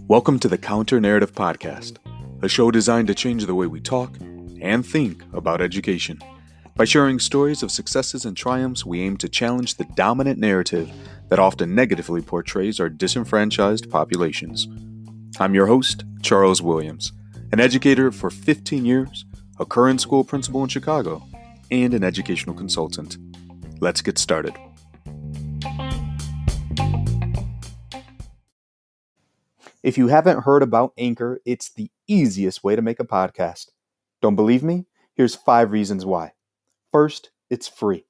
Welcome to the Counter Narrative Podcast, a show designed to change the way we talk and think about education. By sharing stories of successes and triumphs, we aim to challenge the dominant narrative that often negatively portrays our disenfranchised populations. I'm your host, Charles Williams, an educator for 15 years, a current school principal in Chicago, and an educational consultant. Let's get started. If you haven't heard about Anchor, it's the easiest way to make a podcast. Don't believe me? Here's 5 reasons why. First, it's free.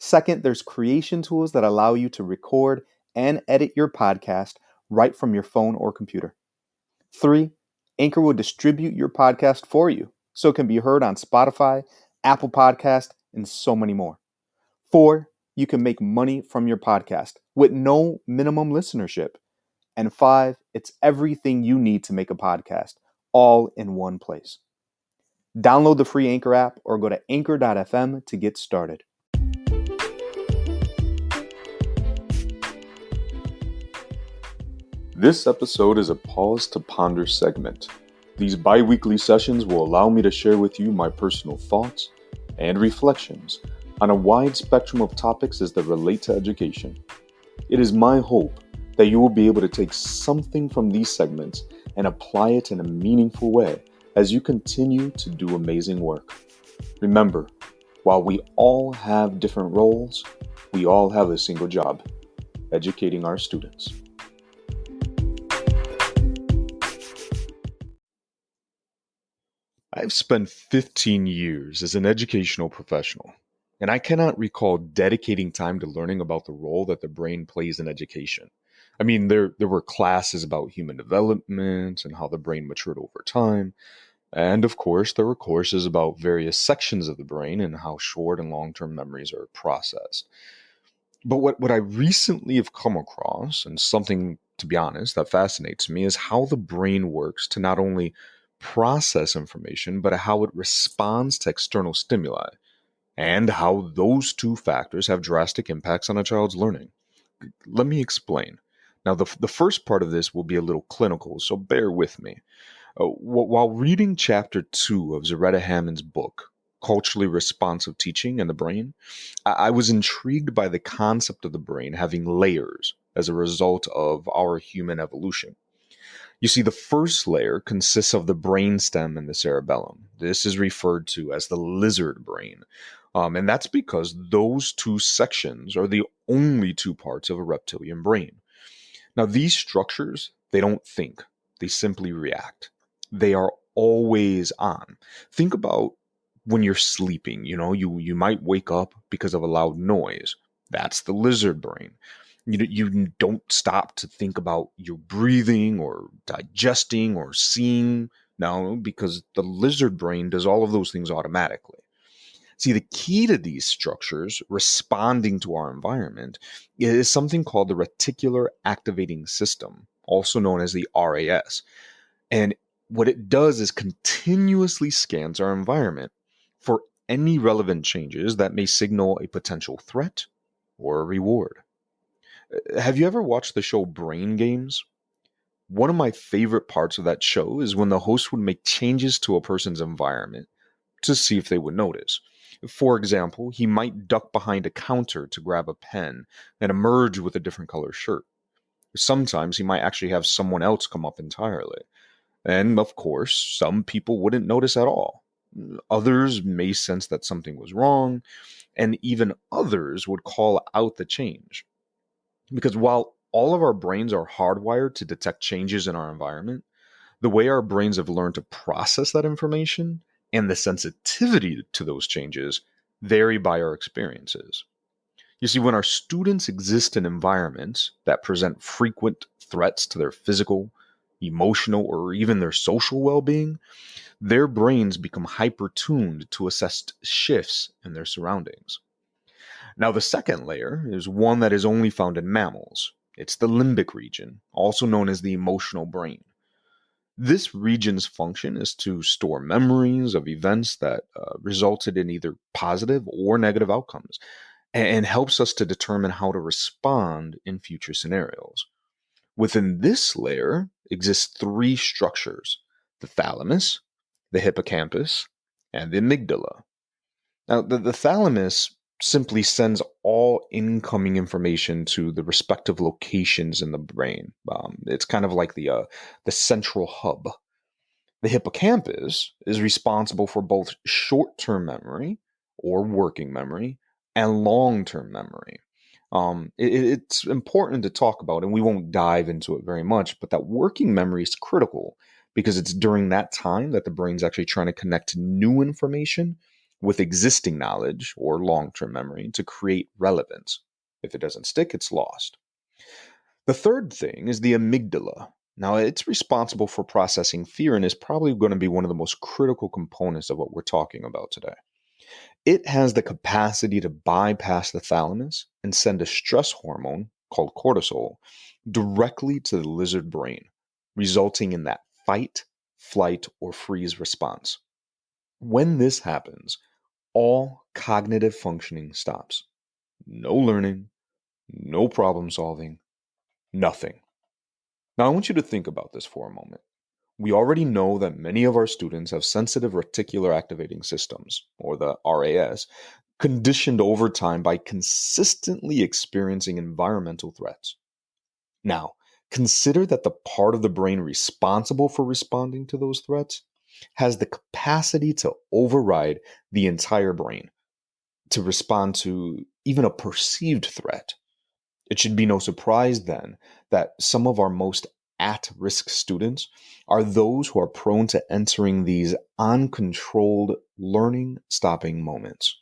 Second, there's creation tools that allow you to record and edit your podcast right from your phone or computer. 3, Anchor will distribute your podcast for you, so it can be heard on Spotify, Apple Podcast, and so many more. 4, you can make money from your podcast with no minimum listenership. And 5, it's everything you need to make a podcast, all in one place. Download the free Anchor app or go to anchor.fm to get started. This episode is a Pause to Ponder segment. These bi-weekly sessions will allow me to share with you my personal thoughts and reflections on a wide spectrum of topics as they relate to education. It is my hope that you will be able to take something from these segments and apply it in a meaningful way as you continue to do amazing work. Remember, while we all have different roles, we all have a single job: educating our students. I've spent 15 years as an educational professional, and I cannot recall dedicating time to learning about the role that the brain plays in education. I mean, there were classes about human development and how the brain matured over time. And of course, there were courses about various sections of the brain and how short and long-term memories are processed. But what I recently have come across, and something, to be honest, that fascinates me, is how the brain works to not only process information, but how it responds to external stimuli, and how those two factors have drastic impacts on a child's learning. Let me explain. Now, the first part of this will be a little clinical, so bear with me. While reading Chapter 2 of Zaretta Hammond's book, Culturally Responsive Teaching and the Brain, I was intrigued by the concept of the brain having layers as a result of our human evolution. You see, the first layer consists of the brainstem and the cerebellum. This is referred to as the lizard brain. And that's because those two sections are the only two parts of a reptilian brain. Now, these structures, they don't think. They simply react. They are always on. Think about when you're sleeping. You might wake up because of a loud noise. That's the lizard brain. You don't stop to think about your breathing or digesting or seeing. No, because the lizard brain does all of those things automatically. See, the key to these structures responding to our environment is something called the reticular activating system, also known as the RAS. And what it does is continuously scans our environment for any relevant changes that may signal a potential threat or a reward. Have you ever watched the show Brain Games? One of my favorite parts of that show is when the host would make changes to a person's environment to see if they would notice. For example, he might duck behind a counter to grab a pen and emerge with a different color shirt. Sometimes he might actually have someone else come up entirely. And of course, some people wouldn't notice at all. Others may sense that something was wrong, and even others would call out the change. Because while all of our brains are hardwired to detect changes in our environment, the way our brains have learned to process that information and the sensitivity to those changes vary by our experiences. You see, when our students exist in environments that present frequent threats to their physical, emotional, or even their social well-being, their brains become hyper-tuned to assess shifts in their surroundings. Now, the second layer is one that is only found in mammals. It's the limbic region, also known as the emotional brain. This region's function is to store memories of events that resulted in either positive or negative outcomes. and helps us to determine how to respond in future scenarios. Within this layer exist three structures: the thalamus, the hippocampus, and the amygdala. Now, the thalamus simply sends all incoming information to the respective locations in the brain. It's kind of like the central hub. The hippocampus is responsible for both short term memory or working memory and long term memory. It's important to talk about, and we won't dive into it very much, but that working memory is critical because it's during that time that the brain's actually trying to connect new information with existing knowledge or long term memory to create relevance. If it doesn't stick, it's lost. The third thing is the amygdala. Now, it's responsible for processing fear and is probably going to be one of the most critical components of what we're talking about today. It has the capacity to bypass the thalamus and send a stress hormone called cortisol directly to the lizard brain, resulting in that fight, flight, or freeze response. When this happens, all cognitive functioning stops. No learning, no problem solving, nothing. Now, I want you to think about this for a moment. We already know that many of our students have sensitive reticular activating systems, or the RAS, conditioned over time by consistently experiencing environmental threats. Now, consider that the part of the brain responsible for responding to those threats has the capacity to override the entire brain to respond to even a perceived threat. It should be no surprise then that some of our most at-risk students are those who are prone to entering these uncontrolled learning stopping moments.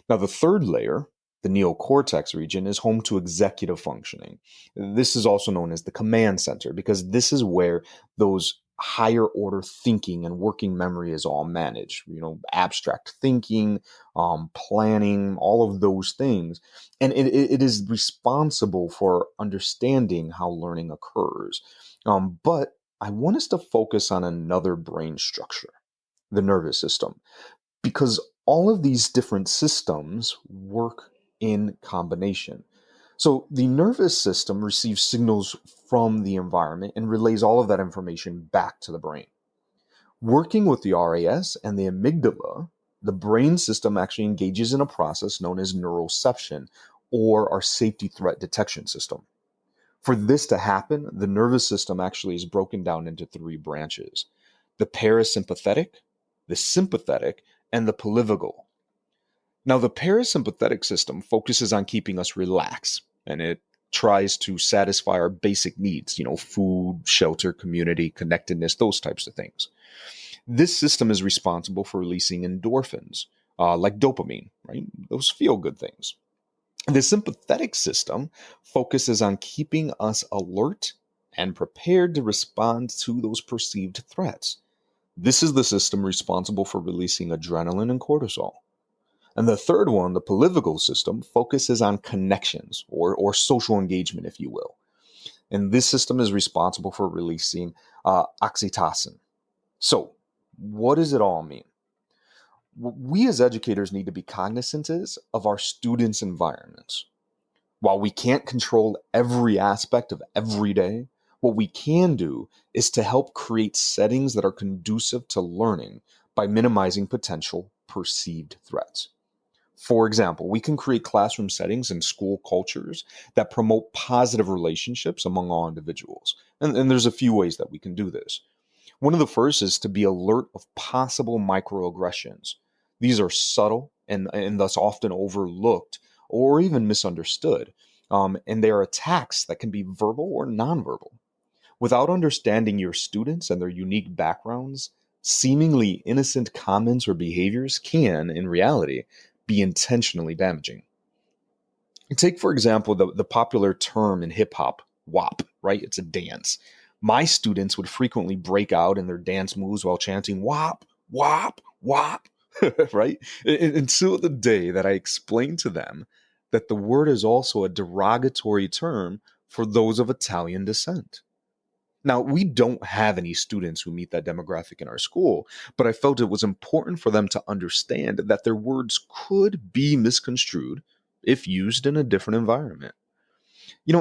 Now, the third layer, the neocortex region, is home to executive functioning. This is also known as the command center because this is where those higher order thinking and working memory is all managed. Abstract thinking, planning, all of those things. And it is responsible for understanding how learning occurs. But I want us to focus on another brain structure, the nervous system, because all of these different systems work in combination. So the nervous system receives signals from the environment and relays all of that information back to the brain. Working with the RAS and the amygdala, the brain system actually engages in a process known as neuroception, or our safety threat detection system. For this to happen, the nervous system actually is broken down into three branches: the parasympathetic, the sympathetic, and the polyvagal. Now, the parasympathetic system focuses on keeping us relaxed, and it tries to satisfy our basic needs, food, shelter, community, connectedness, those types of things. This system is responsible for releasing endorphins, like dopamine, right? Those feel good things. The sympathetic system focuses on keeping us alert and prepared to respond to those perceived threats. This is the system responsible for releasing adrenaline and cortisol. And the third one, the polyvagal system, focuses on connections or social engagement, if you will. And this system is responsible for releasing oxytocin. So, what does it all mean? What we as educators need to be cognizant of our students' environments. While we can't control every aspect of every day, what we can do is to help create settings that are conducive to learning by minimizing potential perceived threats. For example, we can create classroom settings and school cultures that promote positive relationships among all individuals. And there's a few ways that we can do this. One of the first is to be alert of possible microaggressions. These are subtle and thus often overlooked or even misunderstood. And they are attacks that can be verbal or nonverbal. Without understanding your students and their unique backgrounds, seemingly innocent comments or behaviors can, in reality, be intentionally damaging. Take, for example, the popular term in hip hop, WAP, right? It's a dance. My students would frequently break out in their dance moves while chanting WAP, WAP, WAP, right? Until the day that I explained to them that the word is also a derogatory term for those of Italian descent. Now, we don't have any students who meet that demographic in our school, but I felt it was important for them to understand that their words could be misconstrued, if used in a different environment.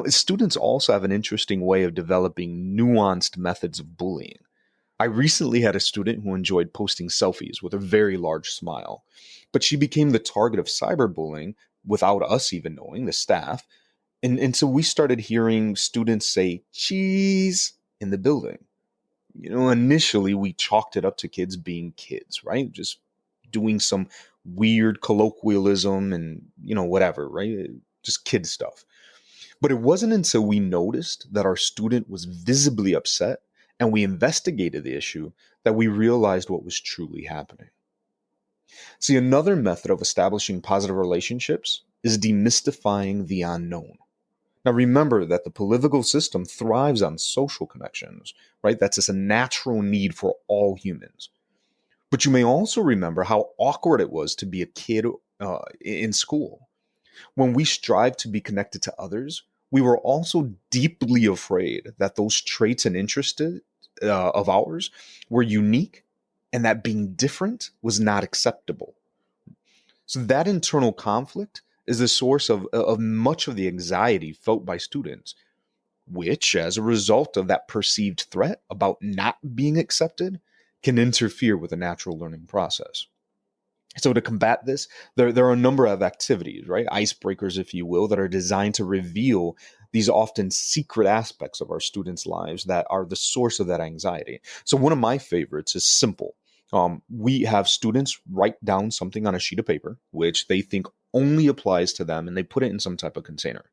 Students also have an interesting way of developing nuanced methods of bullying. I recently had a student who enjoyed posting selfies with a very large smile, but she became the target of cyberbullying without us even knowing, the staff. And so we started hearing students say cheese in the building. Initially we chalked it up to kids being kids, right? Just doing some weird colloquialism and, whatever, right? Just kid stuff. But it wasn't until we noticed that our student was visibly upset and we investigated the issue that we realized what was truly happening. See, another method of establishing positive relationships is demystifying the unknown. Now, remember that the political system thrives on social connections, right? That's just a natural need for all humans. But you may also remember how awkward it was to be a kid in school. When we strive to be connected to others, we were also deeply afraid that those traits and interests of ours were unique and that being different was not acceptable. So that internal conflict is the source of much of the anxiety felt by students, which, as a result of that perceived threat about not being accepted, can interfere with the natural learning process. So to combat this, there are a number of activities, right? Icebreakers, if you will, that are designed to reveal these often secret aspects of our students' lives that are the source of that anxiety. So one of my favorites is simple. We have students write down something on a sheet of paper, which they think only applies to them, and they put it in some type of container.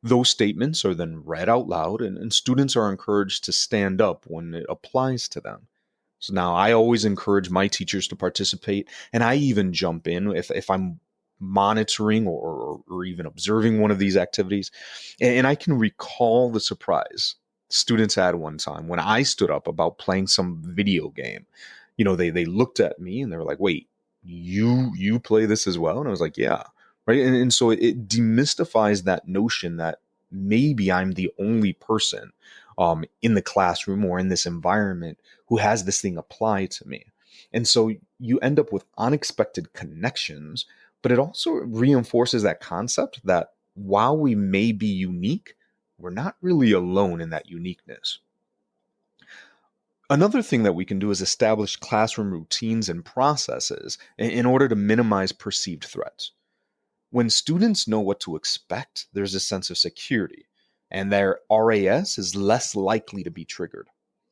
Those statements are then read out loud, and students are encouraged to stand up when it applies to them. So now I always encourage my teachers to participate, and I even jump in if I'm monitoring or even observing one of these activities. And I can recall the surprise students had one time when I stood up about playing some video game. They looked at me and they were like, "Wait, you play this as well?" And I was like, "Yeah." Right. And so it demystifies that notion that maybe I'm the only person in the classroom or in this environment who has this thing apply to me. And so you end up with unexpected connections, but it also reinforces that concept that while we may be unique, we're not really alone in that uniqueness. Another thing that we can do is establish classroom routines and processes in order to minimize perceived threats. When students know what to expect, there's a sense of security, and their RAS is less likely to be triggered.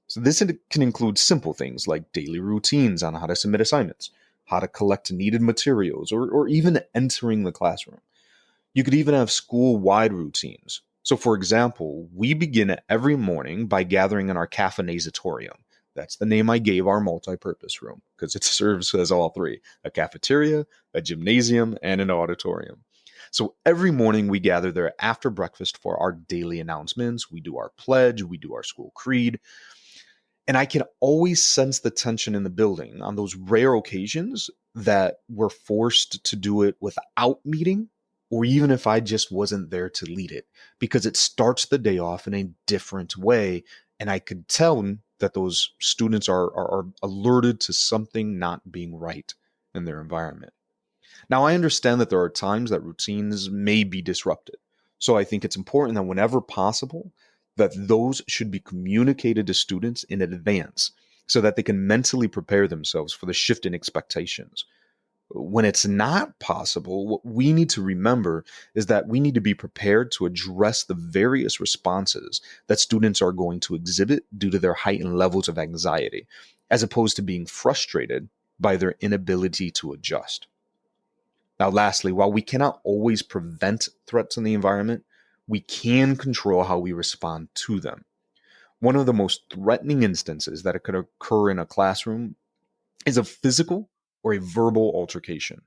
So this can include simple things like daily routines on how to submit assignments, how to collect needed materials, or even entering the classroom. You could even have school-wide routines. So for example, we begin every morning by gathering in our caffeinatorium. That's the name I gave our multi-purpose room because it serves as all three: a cafeteria, a gymnasium, and an auditorium. So every morning we gather there after breakfast for our daily announcements. We do our pledge, we do our school creed. And I can always sense the tension in the building on those rare occasions that we're forced to do it without meeting, or even if I just wasn't there to lead it, because it starts the day off in a different way. And I could tell that those students are alerted to something not being right in their environment. Now, I understand that there are times that routines may be disrupted. So I think it's important that whenever possible, that those should be communicated to students in advance so that they can mentally prepare themselves for the shift in expectations. When it's not possible, what we need to remember is that we need to be prepared to address the various responses that students are going to exhibit due to their heightened levels of anxiety, as opposed to being frustrated by their inability to adjust. Now, lastly, while we cannot always prevent threats in the environment, we can control how we respond to them. One of the most threatening instances that could occur in a classroom is a physical or a verbal altercation.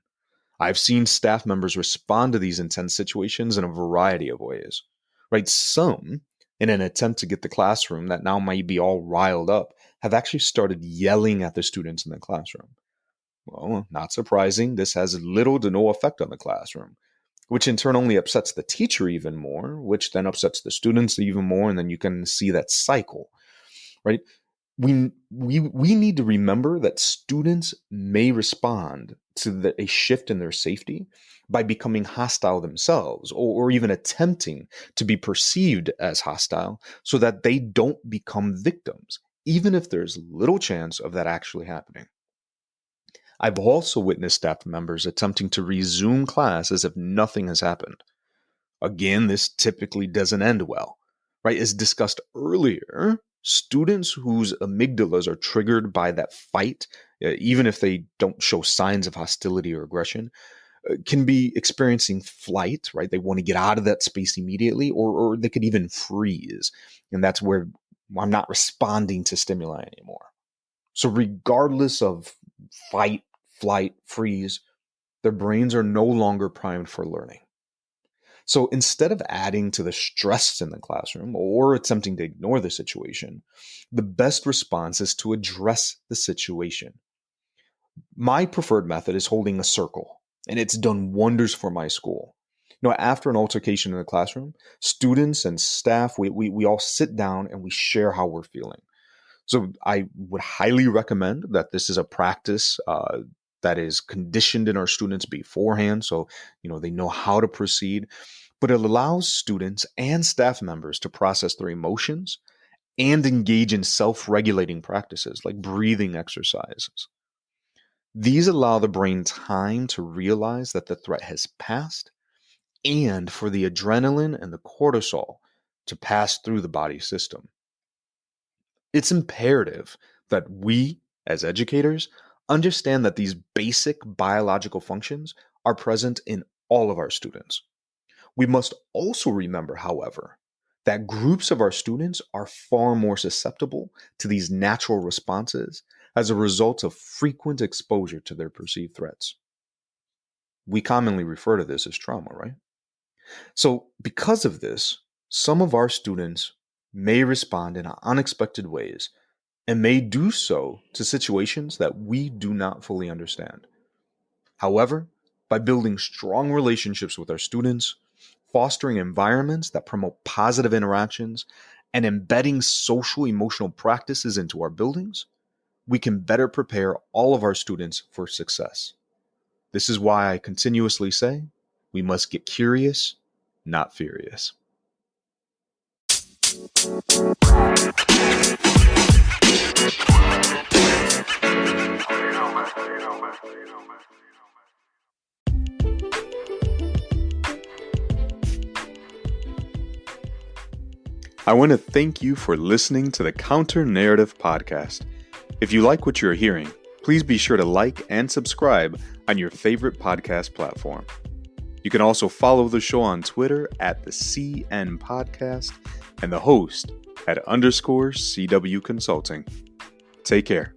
I've seen staff members respond to these intense situations in a variety of ways. Right? Some, in an attempt to get the classroom that now might be all riled up, have actually started yelling at the students in the classroom. Well, not surprising, this has little to no effect on the classroom, which in turn only upsets the teacher even more, which then upsets the students even more, and then you can see that cycle, right? we need to remember that students may respond to a shift in their safety by becoming hostile themselves, or even attempting to be perceived as hostile so that they don't become victims, even if there's little chance of that actually happening. I've also witnessed staff members attempting to resume class as if nothing has happened. Again, this typically doesn't end well, right? As discussed earlier, students whose amygdalas are triggered by that fight, even if they don't show signs of hostility or aggression, can be experiencing flight, right? They want to get out of that space immediately, or they could even freeze. And that's where I'm not responding to stimuli anymore. So regardless of fight, flight, freeze, their brains are no longer primed for learning. So instead of adding to the stress in the classroom or attempting to ignore the situation, the best response is to address the situation. My preferred method is holding a circle, and it's done wonders for my school. After an altercation in the classroom, students and staff, we all sit down and we share how we're feeling. So I would highly recommend that this is a practice that is conditioned in our students beforehand, so they know how to proceed. But it allows students and staff members to process their emotions and engage in self-regulating practices like breathing exercises. These allow the brain time to realize that the threat has passed, and for the adrenaline and the cortisol to pass through the body system. It's imperative that we, as educators, understand that these basic biological functions are present in all of our students. We must also remember, however, that groups of our students are far more susceptible to these natural responses as a result of frequent exposure to their perceived threats. We commonly refer to this as trauma, right? So, because of this, some of our students may respond in unexpected ways and may do so to situations that we do not fully understand. However, by building strong relationships with our students, fostering environments that promote positive interactions, and embedding social emotional practices into our buildings, we can better prepare all of our students for success. This is why I continuously say we must get curious, not furious. I want to thank you for listening to the Counter Narrative Podcast. If you like what you're hearing, please be sure to like and subscribe on your favorite podcast platform. You can also follow the show on Twitter at the CN Podcast and the host at _CW Consulting. Take care.